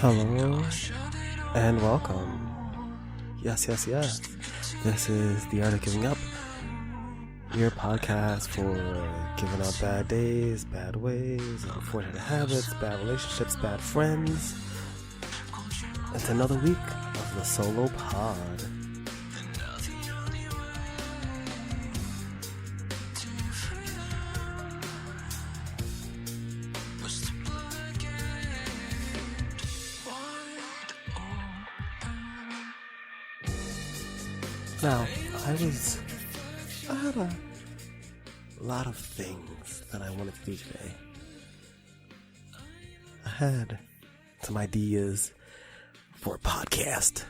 Hello and welcome. Yes. This is The Art of Giving Up, your podcast for giving up bad days, bad ways, unfortunate habits, bad relationships, bad friends. It's another week of the solo pod. Now, I had a lot of things that I wanted to do today. I had some ideas for a podcast,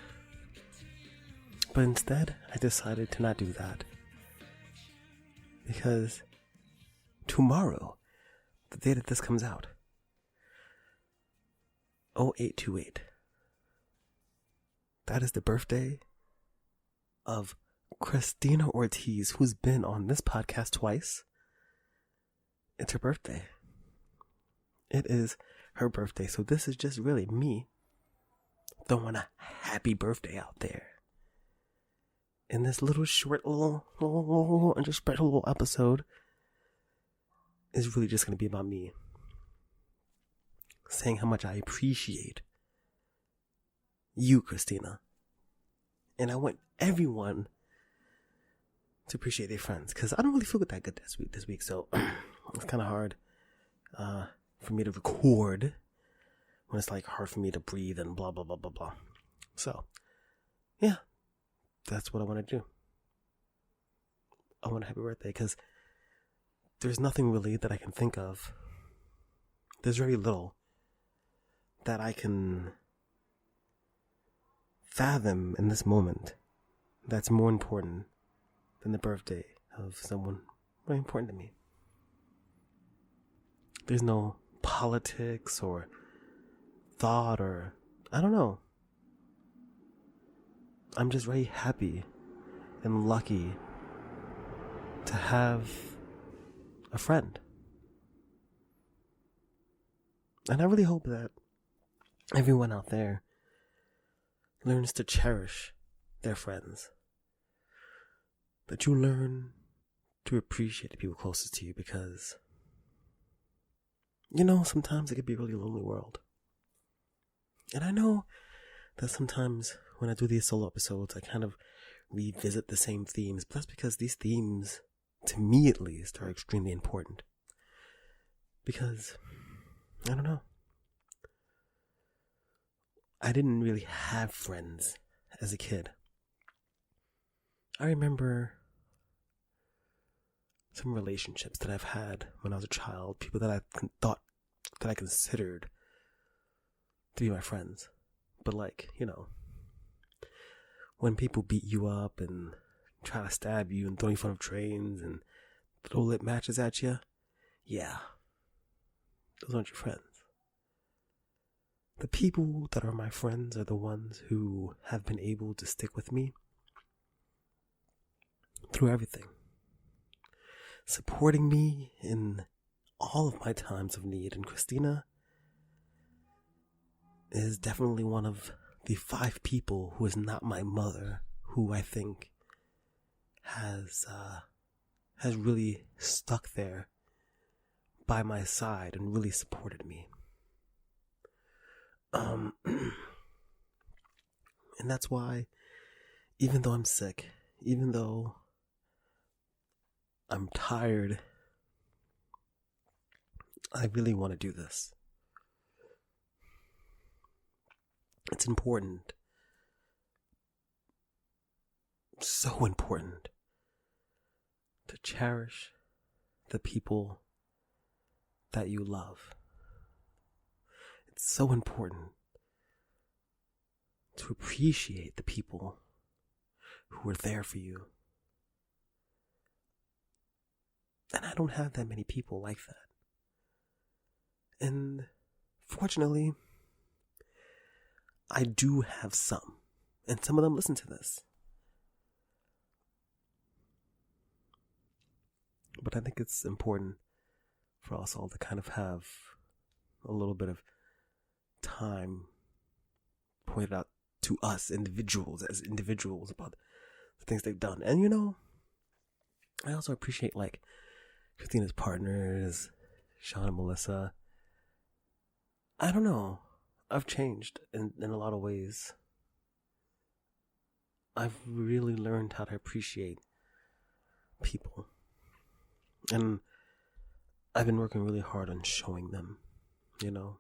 but instead I decided to not do that because tomorrow, the day that this comes out, 0828, that is the birthday of Christina Ortiz, who's been on this podcast twice. It's her birthday. It is her birthday, so this is just really me throwing a happy birthday out there. And this little short, little special episode is really just going to be about me saying how much I appreciate you, Christina. And I want everyone to appreciate their friends, because I don't really feel that good this week, so it's kind of hard for me to record when it's like hard for me to breathe and blah blah blah blah blah. So yeah, that's what I want to do. I want a happy birthday because there's nothing really that I can think of. There's very little that I can fathom in this moment that's more important than the birthday of someone very important to me. There's no politics or thought or I don't know. I'm just very happy and lucky to have a friend. And I really hope that everyone out there learns to cherish their friends. That you learn to appreciate the people closest to you, because, you know, sometimes it can be a really lonely world. And I know that sometimes when I do these solo episodes, I kind of revisit the same themes, but that's because these themes, to me at least, are extremely important. Because, I don't know, I didn't really have friends as a kid. I remember some relationships that I've had when I was a child, people that I considered to be my friends. But like, you know, when people beat you up and try to stab you and throw you in front of trains and throw lit matches at you, yeah, those aren't your friends. The people that are my friends are the ones who have been able to stick with me through everything, supporting me in all of my times of need. And Christina is definitely one of the 5 people who is not my mother, who I think has really stuck there by my side and really supported me. And that's why, even though I'm sick, even though I'm tired, I really want to do this. It's important. So important to cherish the people that you love. It's so important to appreciate the people who are there for you. And I don't have that many people like that. And fortunately, I do have some. And some of them listen to this. But I think it's important for us all to kind of have a little bit of time pointed out to us individuals as individuals about the things they've done. And, you know, I also appreciate, like, Christina's partners, Sean and Melissa. I don't know. I've changed in a lot of ways. I've really learned how to appreciate people. And I've been working really hard on showing them, you know,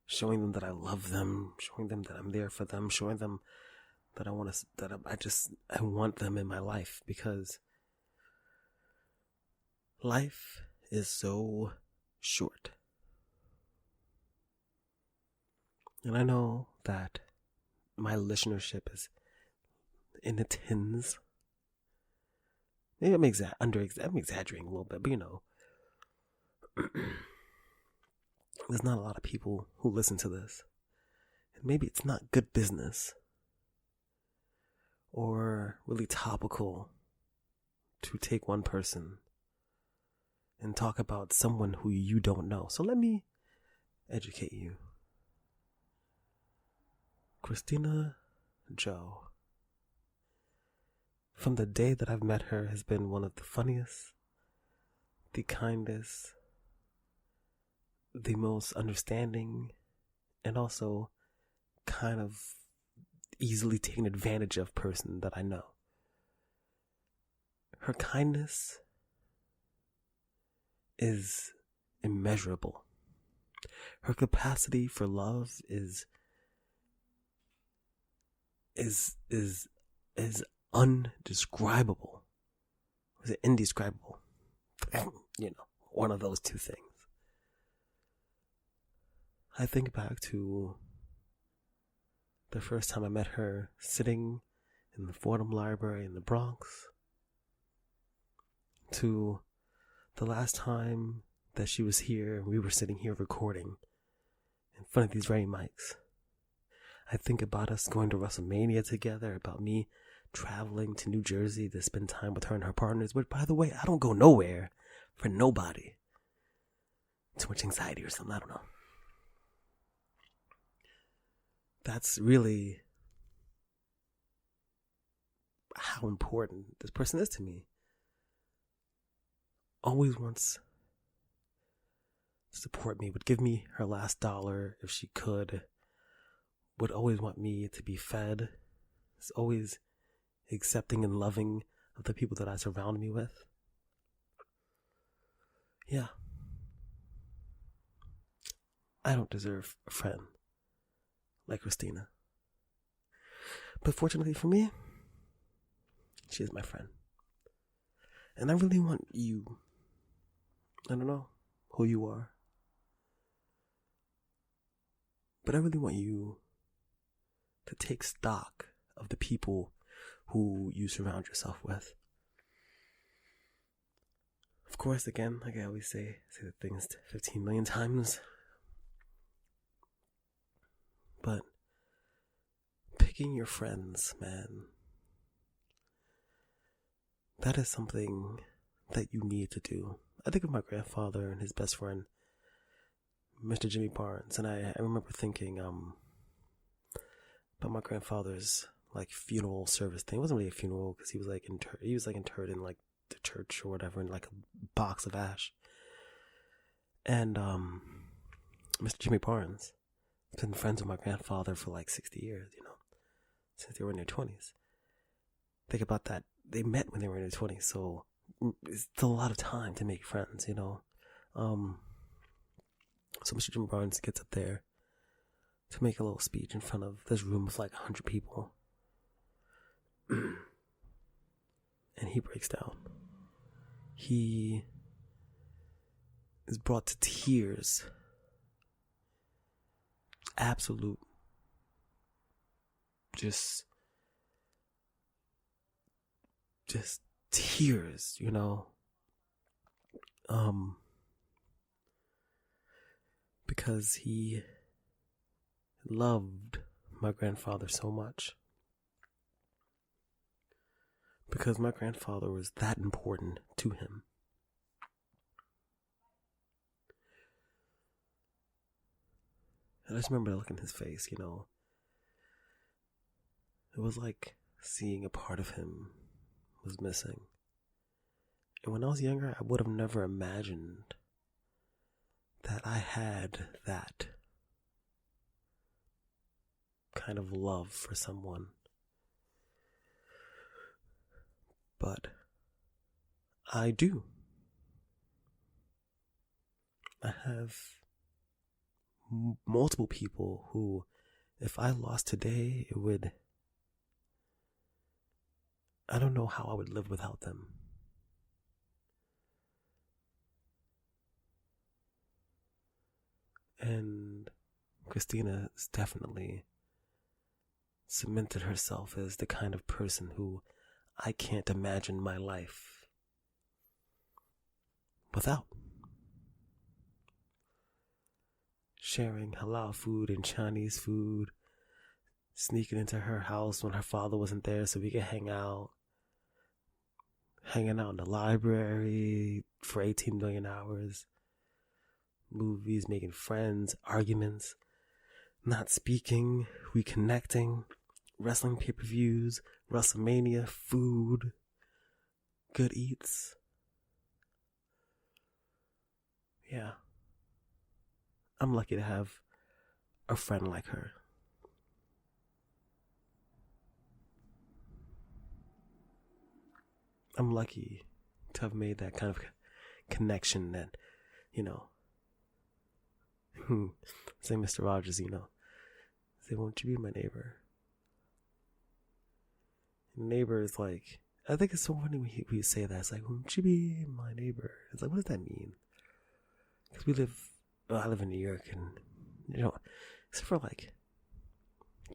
showing them that I love them, showing them that I'm there for them, showing them that I want to, that I want them in my life, because life is so short. And I know that my listenership is in the tens. Maybe I'm exaggerating a little bit, but you know, there's not a lot of people who listen to this. And maybe it's not good business or really topical to take one person and talk about someone who you don't know. So let me educate you. Christina Joe, from the day that I've met her, has been one of the funniest, the kindest, the most understanding, and also kind of easily taken advantage of person that I know. Her kindness is immeasurable. Her capacity for love is undescribable. Is it indescribable? You know, one of those two things. I think back to the first time I met her sitting in the Fordham Library in the Bronx, to the last time that she was here and we were sitting here recording in front of these very mics. I think about us going to WrestleMania together, about me traveling to New Jersey to spend time with her and her partners. But by the way, I don't go nowhere for nobody. Too much anxiety or something, I don't know. That's really how important this person is to me. Always wants to support me, would give me her last dollar if she could, would always want me to be fed, is always accepting and loving of the people that I surround me with. Yeah. I don't deserve a friend like Christina. But fortunately for me, she is my friend. And I really want you, I don't know who you are, but I really want you to take stock of the people who you surround yourself with. Of course, again, like I always say the things 15 million times. But picking your friends, man, that is something that you need to do. I think of my grandfather and his best friend, Mr. Jimmy Barnes, and I remember thinking about my grandfather's like funeral service thing. It wasn't really a funeral because he was like interred in like the church or whatever in like a box of ash. And Mr. Jimmy Barnes has been friends with my grandfather for like 60 years, you know, since they were in their 20s. Think about that. They met when they were in their 20s, so it's still a lot of time to make friends, you know. So Mr. Jimmy Barnes gets up there to make a little speech in front of this room of like 100 people. And he breaks down. He is brought to tears. Absolute. Just tears, you know. Because he loved my grandfather so much. Because my grandfather was that important to him. And I just remember looking at his face, you know. It was like seeing a part of him was missing. And when I was younger, I would have never imagined that I had that kind of love for someone. But I do. I have multiple people who, if I lost today, I don't know how I would live without them. And Christina has definitely cemented herself as the kind of person who I can't imagine my life without. Sharing halal food and Chinese food, sneaking into her house when her father wasn't there so we could hanging out in the library for 18 million hours, movies, making friends, arguments, not speaking, reconnecting, wrestling pay-per-views, WrestleMania, food, good eats. Yeah. I'm lucky to have a friend like her. I'm lucky to have made that kind of connection that, say Mr. Rogers, say, won't you be my neighbor? Neighbor is like, I think it's so funny when we say that. It's like, won't you be my neighbor? It's like, what does that mean? Because I live in New York, and, except for like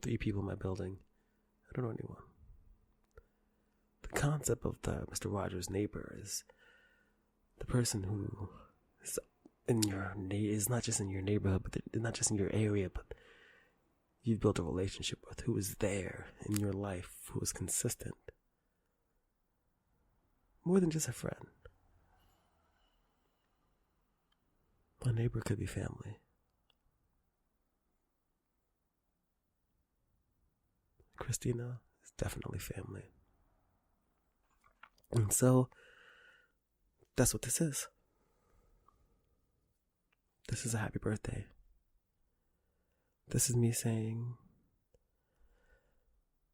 3 people in my building, I don't know anyone. The concept of the Mr. Rogers neighbor is the person who is is not just in your neighborhood, but not just in your area, but you've built a relationship with, who is there in your life, who is consistent. More than just a friend. A neighbor could be family. Christina is definitely family. And so, that's what this is. This is a happy birthday. This is me saying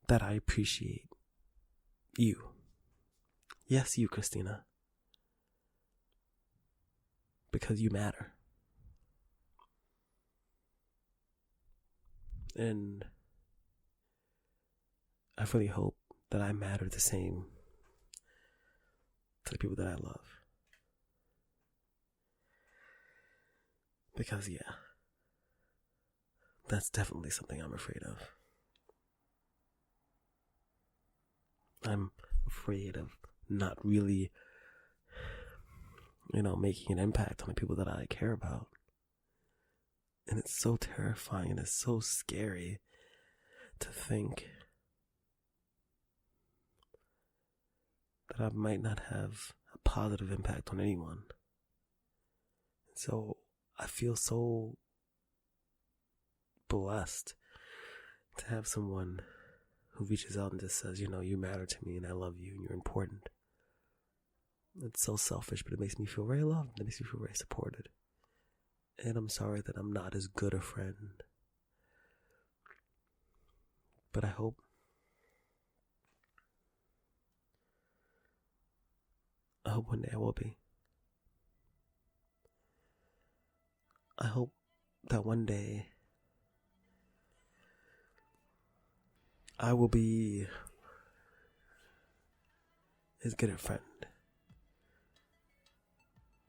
that I appreciate you. Yes, you, Christina. Because you matter. And I really hope that I matter the same to the people that I love. Because, yeah, that's definitely something I'm afraid of. I'm afraid of not really, making an impact on the people that I care about. And it's so terrifying and it's so scary to think that I might not have a positive impact on anyone. So I feel so blessed to have someone who reaches out and just says, you matter to me and I love you and you're important. It's so selfish, but it makes me feel very loved. It makes me feel very supported. And I'm sorry that I'm not as good a friend. But I hope one day I will be. I hope that one day I will be as good a friend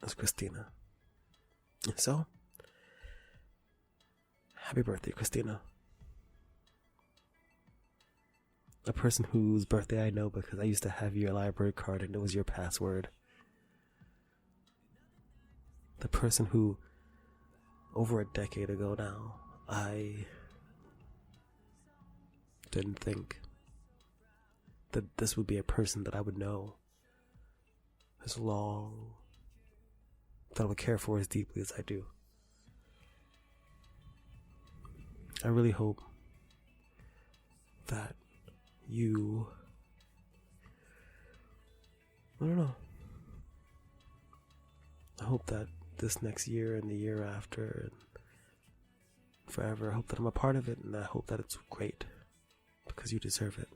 as Christina. And so, happy birthday, Christina. A person whose birthday I know because I used to have your library card and it was your password. The person who, over a decade ago now, I didn't think that this would be a person that I would know as long, that I would care for as deeply as I do. I really hope that I don't know. I hope that this next year and the year after and forever, I hope that I'm a part of it, and I hope that it's great because you deserve it.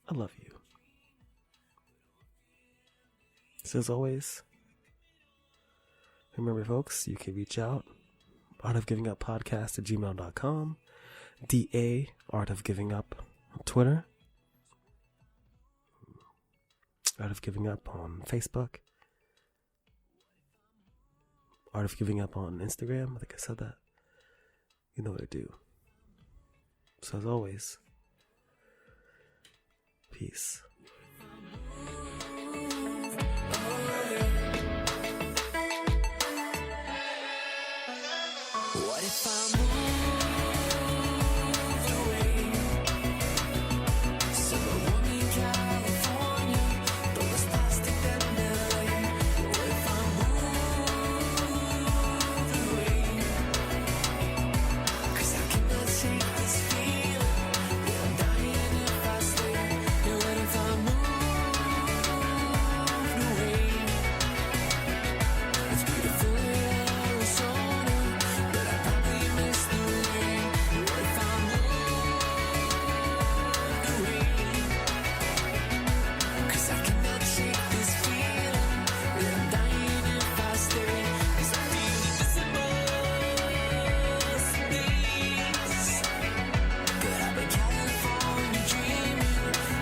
I love you. So as always, remember folks, you can reach out, artofgivinguppodcast@gmail.com, DA Art of Giving Up on Twitter, Art of Giving Up on Facebook, Art of Giving Up on Instagram. I think I said that. You know what to do. So as always, peace. What if I moved away? Summer warm in California, though it's plastic than LA. What if I moved away? 'Cause I cannot shake this feeling that I'm dying if I stay. Yeah, what if I moved away? It's beautiful in Arizona, but I probably miss the rain. What if I moved away? 'Cause I cannot shake this feeling that I'm dying if I stay. 'Cause I feel invisible some days. But I've been California dreaming,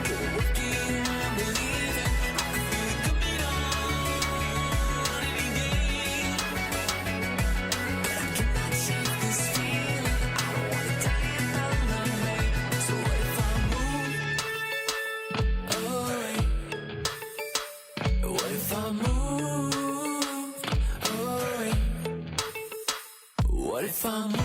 good at working and believing. I could feel it coming on any day. But I cannot shake this feeling. I don't wanna die in LA. So what if I move away? What if I moved away? What if I moved